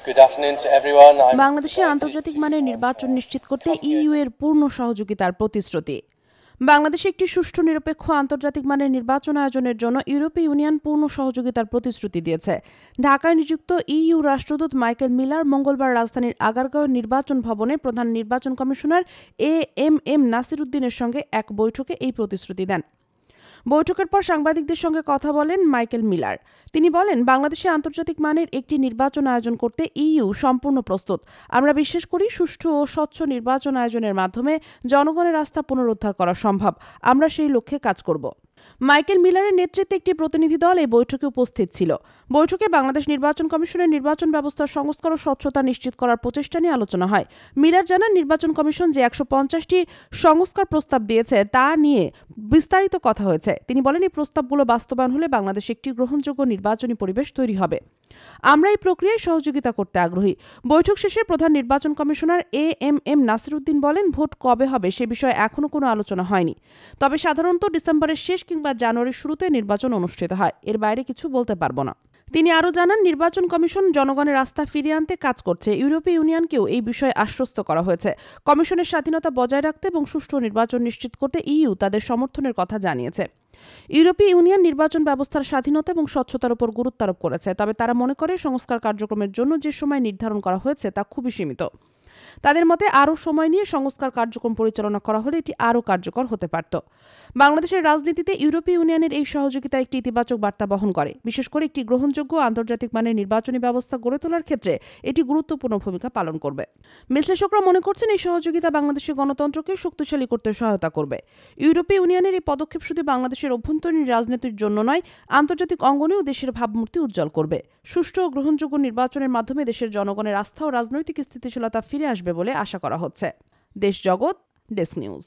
Good afternoon to everyone. বাংলাদেশে আন্তর্জাতিক মানের নির্বাচন নিশ্চিত করতে ইইউ এর পূর্ণ সহযোগিতার প্রতিশ্রুতি। বাংলাদেশে একটি সুষ্ঠু নিরপেক্ষ আন্তর্জাতিক মানের নির্বাচন আয়োজনের জন্য ইউরোপীয় ইউনিয়ন পূর্ণ সহযোগিতার প্রতিশ্রুতি দিয়েছে। ঢাকায় নিযুক্ত ইইউ রাষ্ট্রদূত মাইকেল মিলার মঙ্গলবার রাজধানীর আগারগাঁও নির্বাচন ভবনে প্রধান নির্বাচন কমিশনার এএমএম নাসির উদ্দিনের সঙ্গে এক বৈঠকে এই প্রতিশ্রুতি দেন। বৈঠকের পর সাংবাদিকদের সঙ্গে কথা বলেন মাইকেল মিলার। তিনি বলেন, বাংলাদেশে আন্তর্জাতিক মানের একটি নির্বাচন আয়োজন করতে ইইউ সম্পূর্ণ প্রস্তুত। আমরা বিশ্বাস করি সুষ্ঠু ও স্বচ্ছ নির্বাচন আয়োজনের মাধ্যমে জনগণের আস্থা পুনরুদ্ধার করা সম্ভব। আমরা সেই লক্ষ্যে কাজ করব। মাইকেল মিলারের নেতৃত্বে একটি প্রতিনিধি দল এই বৈঠকে উপস্থিত ছিল। বৈঠকে বাংলাদেশ নির্বাচন কমিশনের নির্বাচন ব্যবস্থার সংস্কার ও স্বচ্ছতা নিশ্চিত করার প্রচেষ্টা নিয়ে আলোচনা হয়। মিলার জানান, নির্বাচন কমিশন যে ১৫০টি সংস্কার প্রস্তাব দিয়েছে তা নিয়ে বিস্তারিত কথা হয়েছে। তিনি বলেন, এই প্রস্তাবগুলো বাস্তবায়ন হলে বাংলাদেশে একটি গ্রহণযোগ্য নির্বাচনী পরিবেশ তৈরি হবে। আমরা এই প্রক্রিয়ায় সহযোগিতা করতে আগ্রহী। বৈঠক শেষে প্রধান নির্বাচন কমিশনার এএমএম নাসির উদ্দিন বলেন, ভোট কবে হবে সে বিষয়ে এখনো কোনো আলোচনা হয়নি। তবে সাধারণত ডিসেম্বরের শেষ কিংবা জানুয়ারির শুরুতে নির্বাচন অনুষ্ঠিত হয়। এর বাইরে কিছু বলতে পারবো না। তিনি আরও জানান, নির্বাচন কমিশন জনগণের আস্থা ফিরিয়ে আনতে কাজ করছে। ইউরোপীয় ইউনিয়নকেও এই বিষয়ে আশ্বস্ত করা হয়েছে। কমিশনের স্বাধীনতা বজায় রাখতে এবং সুষ্ঠু নির্বাচন নিশ্চিত করতে ইইউ তাদের সমর্থনের কথা জানিয়েছে। ইউরোপীয় ইউনিয়ন নির্বাচন ব্যবস্থার স্বাধীনতা এবং স্বচ্ছতার উপর গুরুত্ব আরোপ করেছে। তবে তারা মনে করে সংস্কার কার্যক্রমের জন্য যে সময় নির্ধারণ করা হয়েছে তা খুবই সীমিত। তাদের মতে আরও সময় নিয়ে সংস্কার কার্যক্রম পরিচালনা করা হলে এটি আরও কার্যকর হতে পারত। বাংলাদেশের রাজনীতিতে ইউরোপীয় ইউনিয়নের এই সহযোগিতা একটি ইতিবাচক বার্তা বহন করে। বিশেষ করে একটি গ্রহণযোগ্য আন্তর্জাতিক মানের নির্বাচনী ব্যবস্থা গড়ে তোলার ক্ষেত্রে এটি গুরুত্বপূর্ণ ভূমিকা পালন করবে। বিশ্লেষকরা মনে করছেন, এই সহযোগিতা বাংলাদেশের গণতন্ত্রকে শক্তিশালী করতে সহায়তা করবে। ইউরোপীয় ইউনিয়নের এই পদক্ষেপ শুধু বাংলাদেশের অভ্যন্তরীণ রাজনীতির জন্য নয়, আন্তর্জাতিক অঙ্গনেও দেশের ভাবমূর্তি উজ্জ্বল করবে। সুষ্ঠু ও গ্রহণযোগ্য নির্বাচনের মাধ্যমে দেশের জনগণের আস্থা ও রাজনৈতিক স্থিতিশীলতা ফিরে আসবে বলে আশা করা হচ্ছে। দেশ জগৎ ডেস্ক নিউজ।